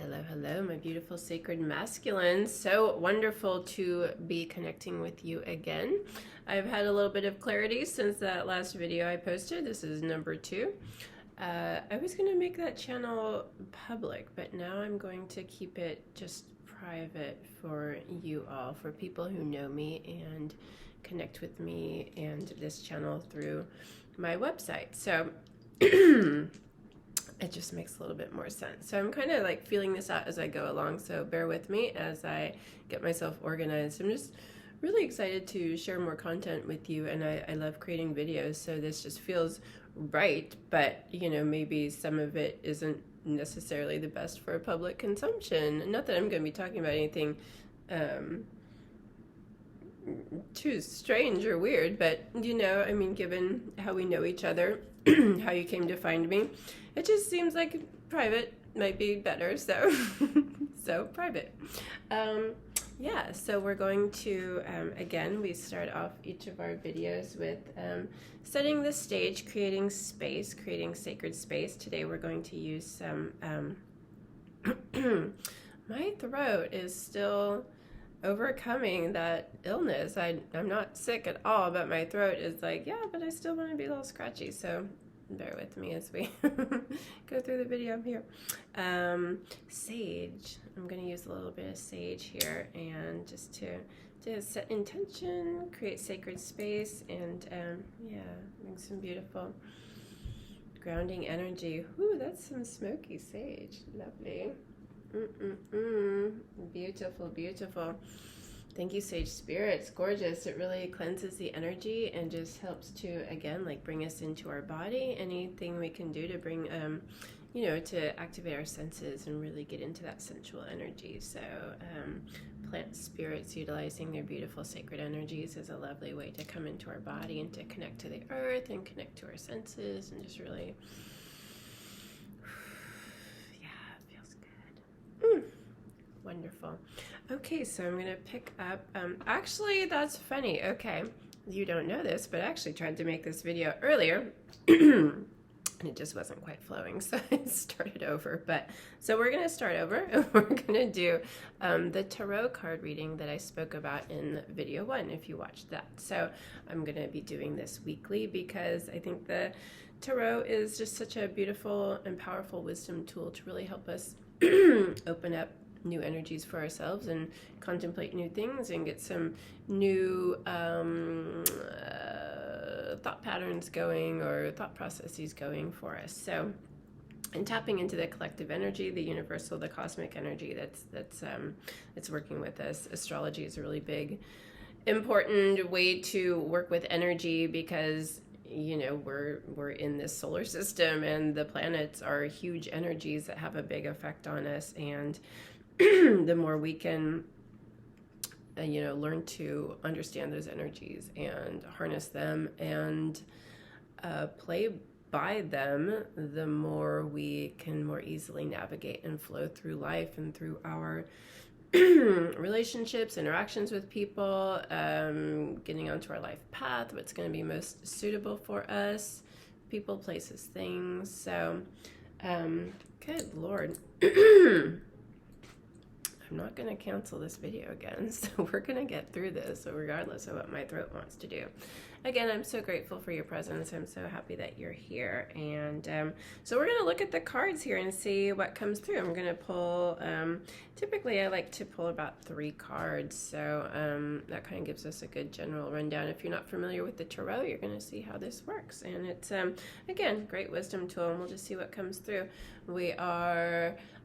Hello, hello, my beautiful sacred masculines. So wonderful to be connecting with you again. I've had a little bit of clarity since that last video I posted. This is number 2. I was going to make that channel public, but now I'm going to keep it just private for you all, for people who know me and connect with me and this channel through my website. So it just makes a little bit more sense. So I'm kind of like feeling this out as I go along, so bear with me as I get myself organized. I'm just really excited to share more content with you, and I love creating videos, so this just feels right, but you know, maybe some of it isn't necessarily the best for public consumption. Not that I'm going to be talking about anything too strange or weird, but you know, I mean, given how we know each other, how you came to find me, it just seems like private might be better, so so private. Yeah, so we're going to again, we start off each of our videos with setting the stage, creating space, creating sacred space. Today we're going to use some my throat is still overcoming that illness. I'm not sick at all, but my throat is like, yeah, but I still want to be a little scratchy, so bear with me as we go through the video here. Sage. I'm going to use a little bit of sage here, and just to set intention, create sacred space, and yeah, bring some beautiful grounding energy. Ooh, that's some smoky sage. Lovely. Beautiful, beautiful. Thank you, Sage Spirit. It's gorgeous. It really cleanses the energy and just helps to, again, like bring us into our body. Anything we can do to bring, you know, to activate our senses and really get into that sensual energy. So plant spirits utilizing their beautiful sacred energies is a lovely way to come into our body and to connect to the earth and connect to our senses and just really, wonderful. Okay, so I'm going to pick up, actually, that's funny. Okay, you don't know this, but I actually tried to make this video earlier, and it just wasn't quite flowing, so I started over. But so we're going to start over, and we're going to do the tarot card reading that I spoke about in video 1, if you watched that. So I'm going to be doing this weekly because I think the tarot is just such a beautiful and powerful wisdom tool to really help us open up new energies for ourselves and contemplate new things and get some new thought patterns going or thought processes going for us. So, and tapping into the collective energy, the universal, the cosmic energy that's working with us. Astrology is a really big, important way to work with energy because you know, we're in this solar system and the planets are huge energies that have a big effect on us, and the more we can you know, learn to understand those energies and harness them and play by them, the more we can more easily navigate and flow through life and through our relationships, interactions with people, getting onto our life path, what's going to be most suitable for us, people, places, things. So good Lord. I'm not going to cancel this video again, so we're going to get through this regardless of what my throat wants to do. Again, I'm so grateful for your presence. I'm so happy that you're here. And so we're going to look at the cards here and see what comes through. I'm going to pull, typically I like to pull about 3 cards, so that kind of gives us a good general rundown. If you're not familiar with the tarot, you're going to see how this works. And it's, again, great wisdom tool, and we'll just see what comes through.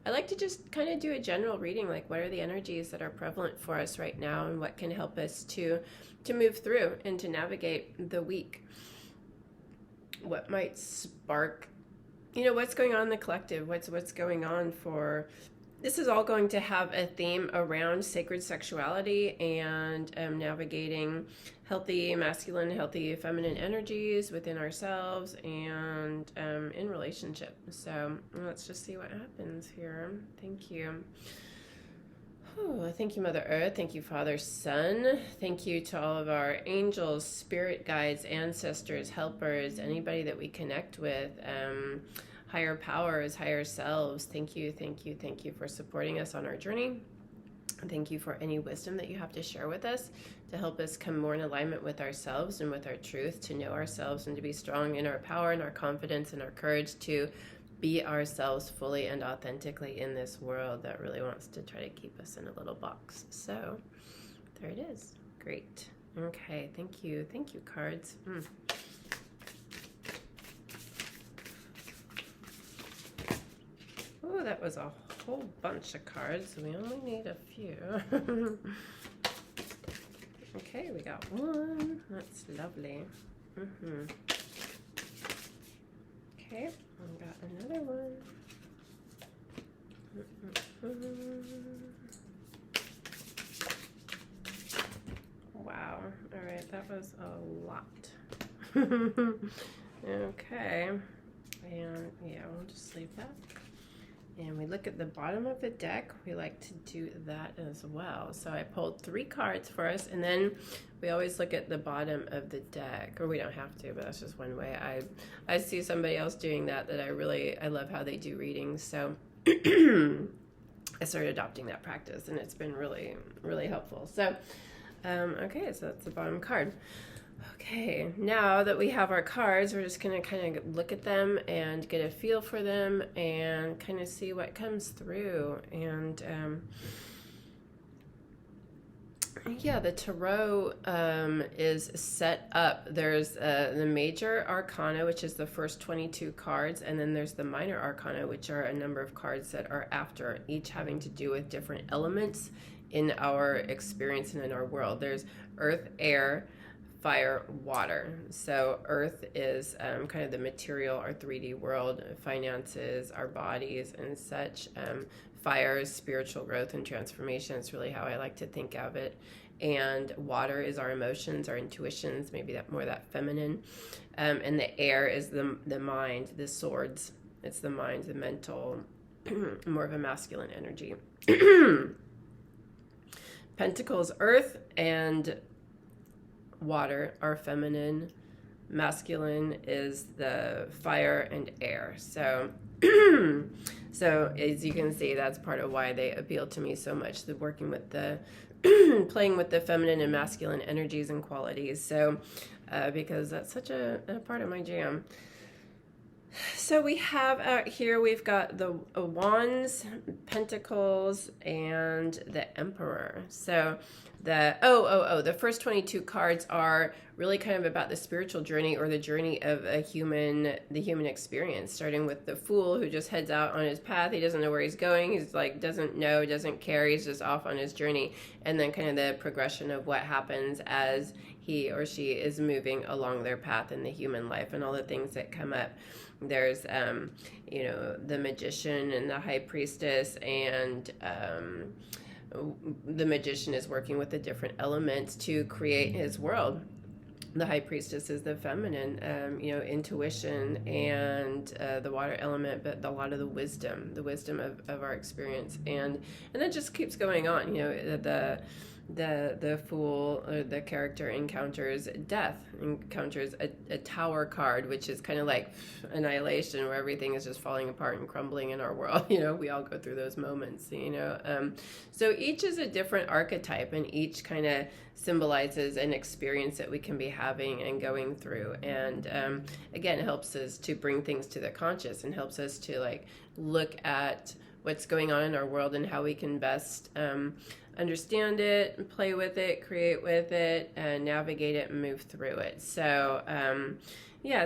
I like to just kind of do a general reading, like what are the energies that are prevalent for us right now and what can help us to move through and to navigate the week. What might spark, you know, what's going on in the collective, what's going on for, this is all going to have a theme around sacred sexuality and navigating healthy masculine, healthy feminine energies within ourselves and in relationship. So let's just see what happens here. Thank you. Oh, thank you, Mother Earth. Thank you, Father, Son. Thank you to all of our angels, spirit guides, ancestors, helpers, anybody that we connect with. higher powers, higher selves, thank you, thank you, thank you for supporting us on our journey. Thank you for any wisdom that you have to share with us to help us come more in alignment with ourselves and with our truth, to know ourselves and to be strong in our power and our confidence and our courage to be ourselves fully and authentically in this world that really wants to try to keep us in a little box. So there it is. Great. Okay, thank you. Thank you, cards. Oh, that was a whole bunch of cards. We only need a few. Okay, we got one. That's lovely. Okay, we got another one. Wow. All right, that was a lot. Okay. And yeah, we'll just leave that. And we look at the bottom of the deck. We like to do that as well. So I pulled 3 cards for us, and then we always look at the bottom of the deck, or we don't have to, but that's just one way. I see somebody else doing that I love how they do readings. So I started adopting that practice, and it's been really, really helpful. So, okay, so that's the bottom card. Okay, now that we have our cards, we're just going to kind of look at them and get a feel for them and kind of see what comes through. And yeah, the tarot is set up. There's the major arcana, which is the first 22 cards, and then there's the minor arcana, which are a number of cards that are after, each having to do with different elements in our experience and in our world. There's earth, air, fire, water. So earth is kind of the material, our 3D world, finances, our bodies and such. Fire is spiritual growth and transformation. It's really how I like to think of it. And water is our emotions, our intuitions, maybe that feminine. And the air is the mind, the swords. It's the mind, the mental, more of a masculine energy. Pentacles, earth, and water are feminine. Masculine is the fire and air. So so as you can see, that's part of why they appeal to me so much, the working with the playing with the feminine and masculine energies and qualities. So because that's such a part of my jam. So we have out here, we've got the wands, pentacles, and the emperor. So the first 22 cards are really kind of about the spiritual journey, or the journey of the human experience, starting with the fool who just heads out on his path. He doesn't know where he's going. He's like, doesn't care. He's just off on his journey. And then kind of the progression of what happens as he or she is moving along their path in the human life and all the things that come up. There's, the magician and the high priestess, and the magician is working with the different elements to create his world. The high priestess is the feminine, intuition, and the water element, but a lot of the wisdom of our experience. And that just keeps going on. The fool, or the character, encounters death, encounters a tower card, which is kind of like annihilation, where everything is just falling apart and crumbling in our world. We all go through those moments, so each is a different archetype, and each kind of symbolizes an experience that we can be having and going through. And again, it helps us to bring things to the conscious, and helps us to look at what's going on in our world and how we can best understand it, play with it, create with it, and navigate it and move through it. So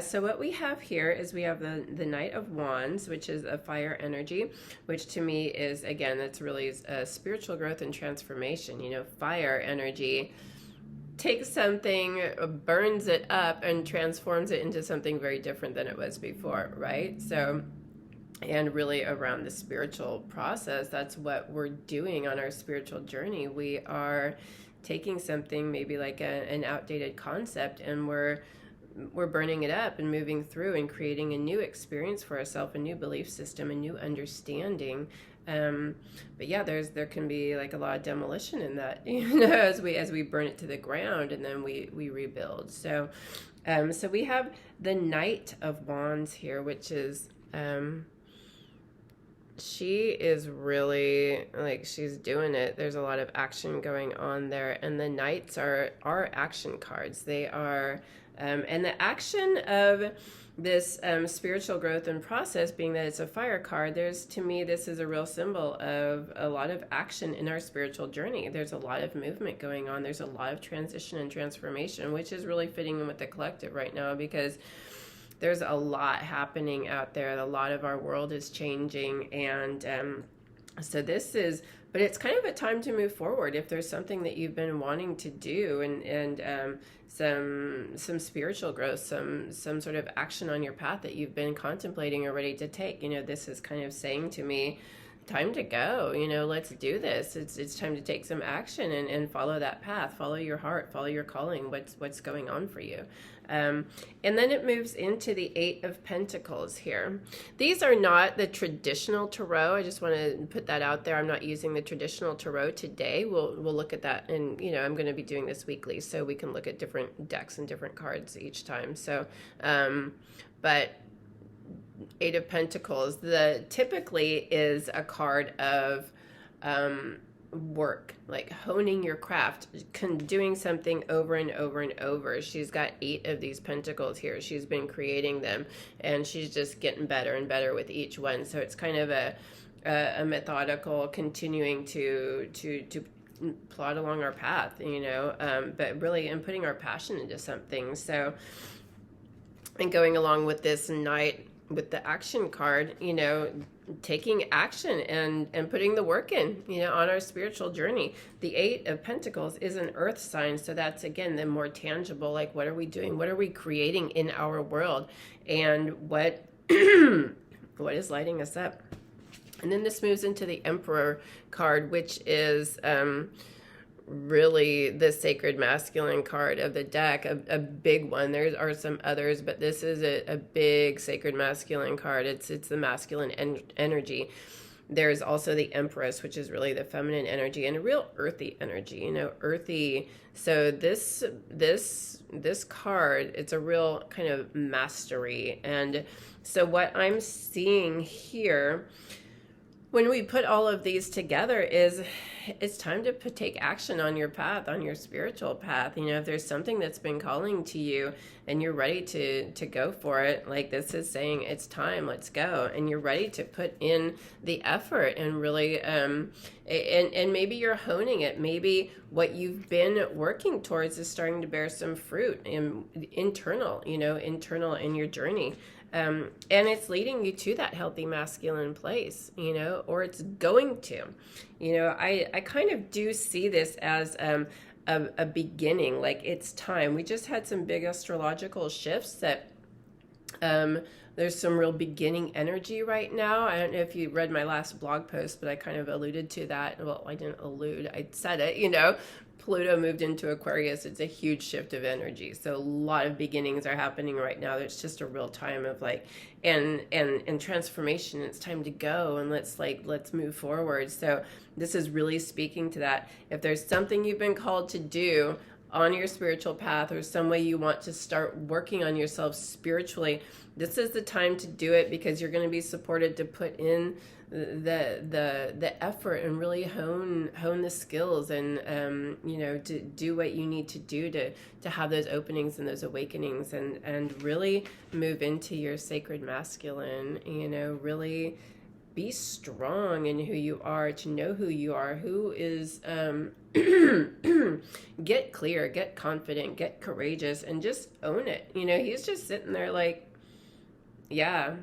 so what we have here is we have the Knight of Wands, which is a fire energy, which to me is, again, that's really spiritual growth and transformation. Fire energy takes something, burns it up, and transforms it into something very different than it was before, right? So, and really around the spiritual process, that's what we're doing on our spiritual journey. We are taking something, maybe like an outdated concept, and we're burning it up and moving through and creating a new experience for ourselves, a new belief system, a new understanding. But yeah, there can be a lot of demolition in that, as we burn it to the ground, and then we rebuild. So we have the Knight of Wands here, which is she is really, like, she's doing it. There's a lot of action going on there, and the knights are action cards. They are, and the action of this spiritual growth and process, being that it's a fire card, to me, this is a real symbol of a lot of action in our spiritual journey. There's a lot of movement going on. There's a lot of transition and transformation, which is really fitting in with the collective right now, because there's a lot happening out there. A lot of our world is changing, and so this is, but it's kind of a time to move forward. If there's something that you've been wanting to do, and some spiritual growth, some sort of action on your path that you've been contemplating or ready to take, this is kind of saying to me, time to go, let's do this. It's time to take some action and follow that path, follow your heart, follow your calling, what's going on for you. And then it moves into the Eight of Pentacles here. These are not the traditional tarot. I just want to put that out there. I'm not using the traditional tarot today. We'll look at that, and I'm going to be doing this weekly, so we can look at different decks and different cards each time. So, but Eight of Pentacles, typically is a card of work, like honing your craft, doing something over and over and over. She's got 8 of these pentacles here. She's been creating them, and she's just getting better and better with each one. So it's kind of a methodical continuing to plod along our path, but really, and putting our passion into something. So, and going along with this Knight, with the action card, taking action and putting the work in, on our spiritual journey. The 8 of Pentacles is an earth sign. So that's, again, the more tangible, like, what are we doing? What are we creating in our world? And what is lighting us up? And then this moves into the Emperor card, which is, really the sacred masculine card of the deck, a big one. There are some others, but this is a big sacred masculine card. It's the masculine energy. There's also the Empress, which is really the feminine energy, and a real earthy energy, earthy. So this card, it's a real kind of mastery. And so what I'm seeing here, when we put all of these together, is it's time to take action on your path, on your spiritual path. If there's something that's been calling to you and you're ready to go for it, like this is saying, it's time, let's go. And you're ready to put in the effort and really, and maybe you're honing it. Maybe what you've been working towards is starting to bear some fruit internal in your journey. And it's leading you to that healthy masculine place, or it's going to, I kind of do see this as a beginning, like it's time. We just had some big astrological shifts that there's some real beginning energy right now. I don't know if you read my last blog post, but I kind of alluded to that. Well, I didn't allude, I said it, Pluto moved into Aquarius. It's a huge shift of energy. So a lot of beginnings are happening right now. There's just a real time of and transformation. It's time to go, and let's move forward. So this is really speaking to that. If there's something you've been called to do on your spiritual path, or some way you want to start working on yourself spiritually, this is the time to do it, because you're going to be supported to put in the effort and really hone the skills, and to do what you need to do to have those openings and those awakenings, and really move into your sacred masculine. Really be strong in who you are, to know who you are, who is get clear, get confident, get courageous, and just own it. He's just sitting there like, yeah,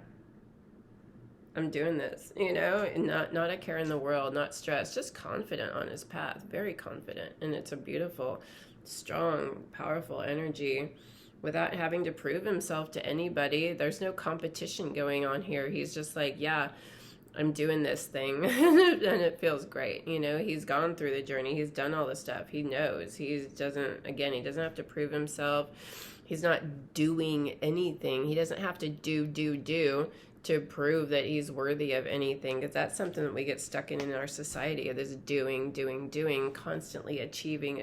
I'm doing this, and not a care in the world, not stressed, just confident on his path, very confident. And it's a beautiful, strong, powerful energy without having to prove himself to anybody. There's no competition going on here. He's just like, yeah, I'm doing this thing and it feels great. He's gone through the journey. He's done all the stuff. He knows. He doesn't have to prove himself. He's not doing anything. He doesn't have to do to prove that he's worthy of anything, because that's something that we get stuck in our society, of this doing, constantly achieving.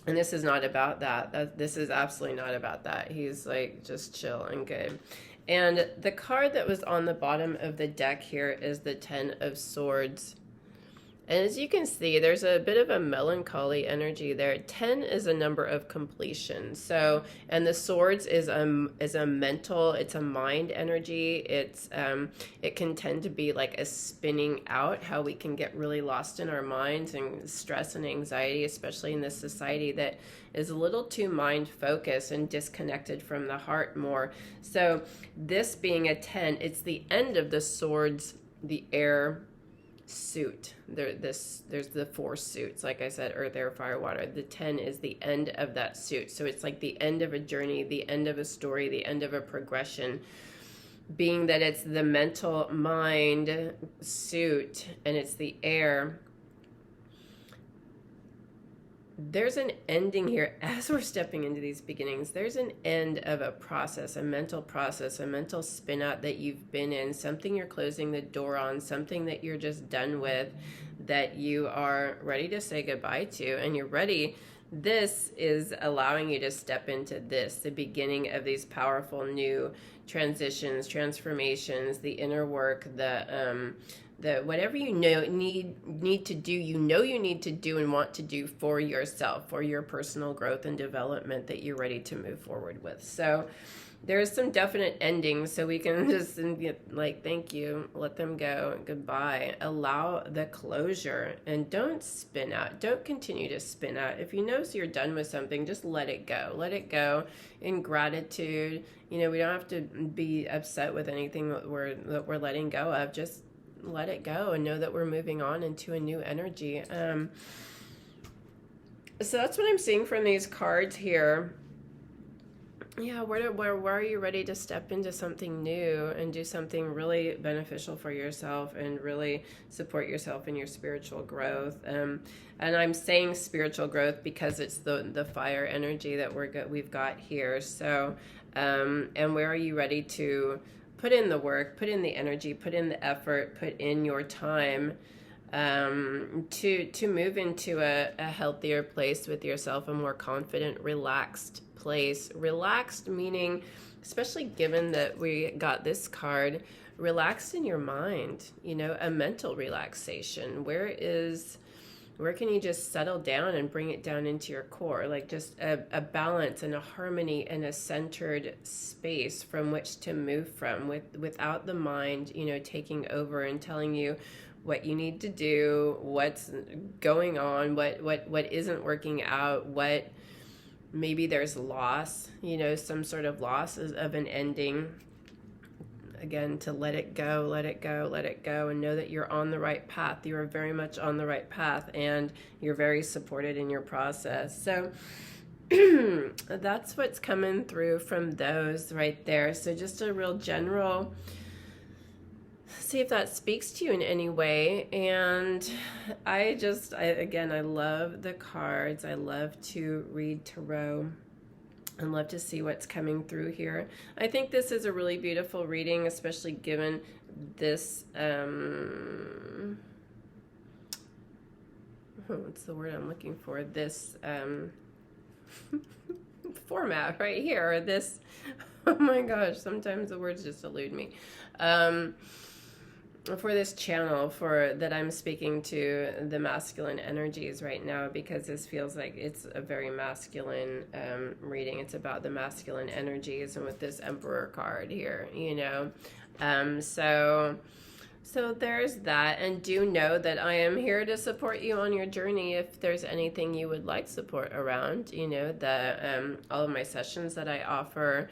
And this is not about that. This is absolutely not about that. He's like, just chill and good. And the card that was on the bottom of the deck here is the Ten of Swords. And as you can see, there's a bit of a melancholy energy there. 10 is a number of completion. So, and the swords is a mental, it's a mind energy. It can tend to be like a spinning out, how we can get really lost in our minds and stress and anxiety, especially in this society that is a little too mind focused and disconnected from the heart more. So this being a 10, it's the end of the swords, the air suit. There's the 4 suits, like I said, earth, air, fire, water. The 10 is the end of that suit. So it's like the end of a journey, the end of a story, the end of a progression, being that it's the mental mind suit and it's the air. There's an ending here as we're stepping into these beginnings. There's an end of a process, a mental spin out that you've been in, something you're closing the door on, something that you're just done with, that you are ready to say goodbye to, and you're ready. This is allowing you to step into this, the beginning of these powerful new transitions, transformations, the inner work, the whatever you know need to do, you need to do and want to do for yourself, for your personal growth and development that you're ready to move forward with. So there's some definite endings, so we can just like, thank you, let them go, goodbye, allow the closure, and don't spin out. Don't continue to spin out. If you know you're done with something, just let it go in gratitude. We don't have to be upset with anything that we're letting go of. Just let it go and know that we're moving on into a new energy. So that's what I'm seeing from these cards here. Yeah, where are you ready to step into something new and do something really beneficial for yourself and really support yourself in your spiritual growth? And I'm saying spiritual growth because it's the fire energy that we've got here. So, and where are you ready to put in the work, put in the energy, put in the effort, put in your time to move into a healthier place with yourself, a more confident, relaxed place. Relaxed meaning, especially given that we got this card, relaxed in your mind, a mental relaxation. Where can you just settle down and bring it down into your core? Like just a balance and a harmony and a centered space from which to move from without the mind, taking over and telling you what you need to do, what's going on, what isn't working out, what maybe there's loss, some sort of loss of an ending. Again, to let it go, and know that you're on the right path. You are very much on the right path, and you're very supported in your process. So that's what's coming through from those right there. So just a real general, see if that speaks to you in any way. And I love the cards. I love to read tarot. I love to see what's coming through here. I think this is a really beautiful reading, especially given this, what's the word I'm looking for? This format right here, this, oh my gosh, sometimes the words just elude me. For this channel, that I'm speaking to the masculine energies right now, because this feels like it's a very masculine reading. It's about the masculine energies, and with this Emperor card here, so there's that. And do know that I am here to support you on your journey. If there's anything you would like support around, all of my sessions that I offer,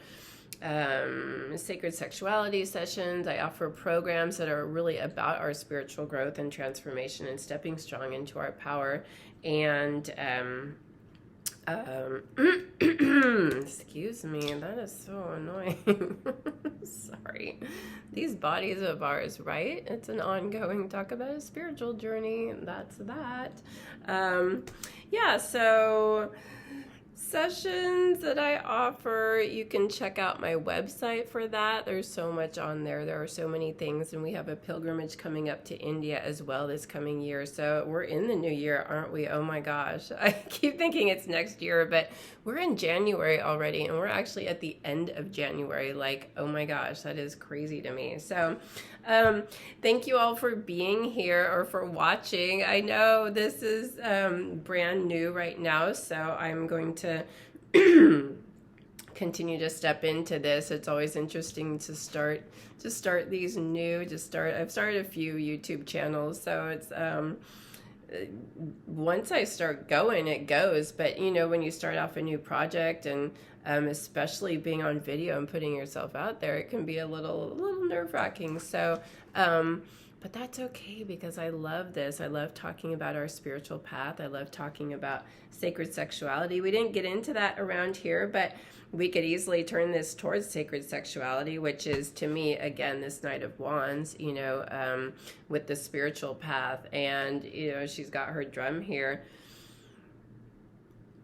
sacred sexuality sessions. I offer programs that are really about our spiritual growth and transformation and stepping strong into our power. And excuse me, that is so annoying. Sorry. These bodies of ours, right? It's an ongoing talk about a spiritual journey. That's that. Yeah, so sessions that I offer. You can check out my website for that. There's so much on there. There are so many things, and we have a pilgrimage coming up to India as well this coming year. So we're in the new year, aren't we? Oh my gosh. I keep thinking it's next year, but we're in January already, and we're actually at the end of January. Like, oh my gosh, that is crazy to me. So thank you all for being here or for watching. I know this is brand new right now, so I'm going to continue to step into this. It's always interesting to start these new. I've started a few YouTube channels, so it's once I start going, it goes. But you know, when you start off a new project, and especially being on video and putting yourself out there, it can be a little nerve-wracking. So but that's okay, because I love this. I love talking about our spiritual path. I love talking about sacred sexuality. We didn't get into that around here, but we could easily turn this towards sacred sexuality, which is, to me, again, this Knight of Wands, you know, with the spiritual path. And, you know, she's got her drum here.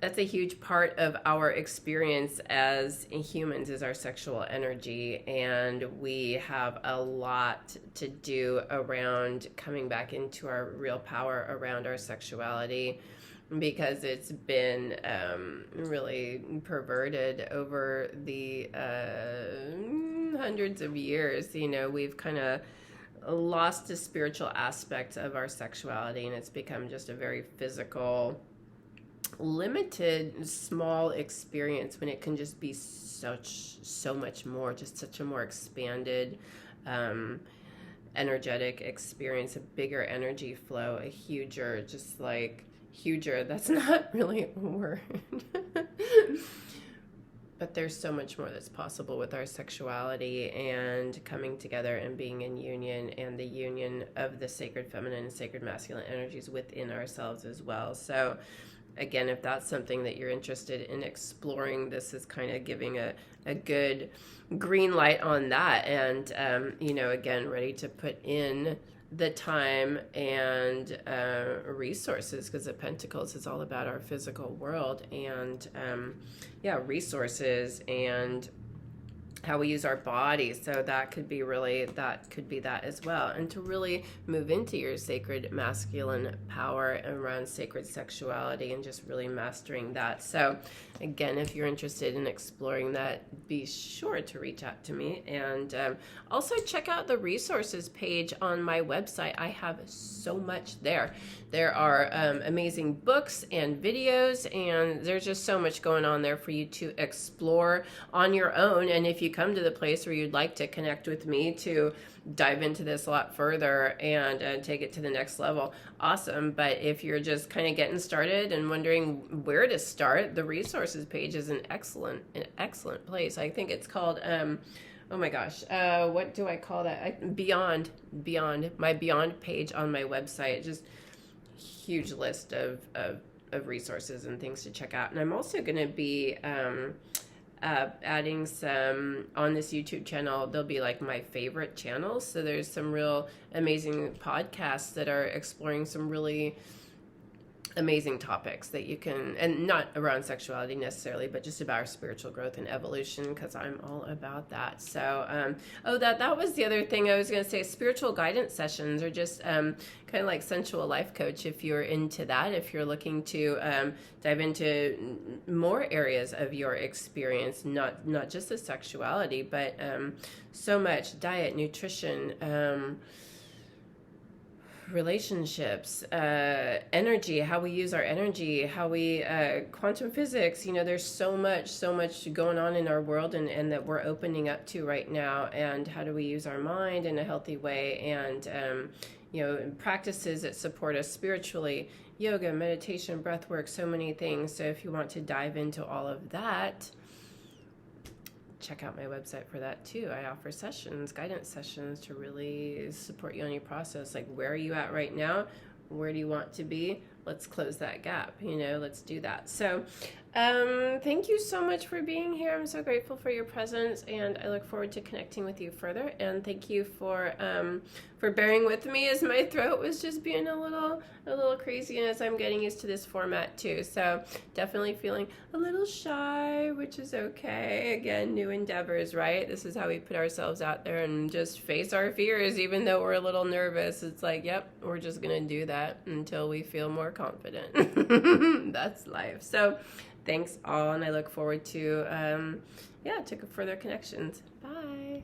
That's a huge part of our experience as humans, is our sexual energy, and we have a lot to do around coming back into our real power around our sexuality, because it's been really perverted over the hundreds of years. You know, we've kind of lost the spiritual aspect of our sexuality, and it's become just a very physical, limited, small experience, when it can just be so much more, just such a more expanded energetic experience, a bigger energy flow, a huger, that's not really a word. But there's so much more that's possible with our sexuality and coming together and being in union, and the union of the sacred feminine and sacred masculine energies within ourselves as well. So again, if that's something that you're interested in exploring, this is kind of giving a good green light on that. And, you know, again, ready to put in the time and resources, because the Pentacles is all about our physical world, and resources and how we use our bodies. So that could be that as well. And to really move into your sacred masculine power around sacred sexuality and just really mastering that. So again, if you're interested in exploring that, be sure to reach out to me. And also check out the resources page on my website. I have so much there. There are amazing books and videos, and there's just so much going on there for you to explore on your own. And if you come to the place where you'd like to connect with me to dive into this a lot further and take it to the next level, awesome. But if you're just kind of getting started and wondering where to start, the resources page is an excellent place. I think it's called oh my gosh, what do I call that? Beyond my Beyond page on my website. Just huge list of resources and things to check out. And I'm also going to be adding some on this YouTube channel. There'll be like my favorite channels. So there's some real amazing podcasts that are exploring some really amazing topics that you can, and not around sexuality necessarily, but just about our spiritual growth and evolution, because I'm all about that. So that was the other thing I was going to say. Spiritual guidance sessions are just kind of like sensual life coach, if you're into that, if you're looking to dive into more areas of your experience, not just the sexuality, but so much diet, nutrition, relationships, energy, how we use our energy, how we quantum physics. You know, there's so much going on in our world, and that we're opening up to right now. And how do we use our mind in a healthy way? And you know, practices that support us spiritually, yoga, meditation, breath work, so many things. So if you want to dive into all of that, check out my website for that too. I offer sessions, guidance sessions, to really support you on your process. Like, where are you at right now? Where do you want to be? Let's close that gap, you know, let's do that. So Thank you so much for being here. I'm so grateful for your presence, and I look forward to connecting with you further. And thank you for bearing with me as my throat was just being a little crazy, and as I'm getting used to this format too. So definitely feeling a little shy, which is okay. Again, new endeavors, right? This is how we put ourselves out there and just face our fears, even though we're a little nervous. It's like, yep, we're just gonna do that until we feel more confident. That's life. So thanks all, and I look forward to to further connections. Bye.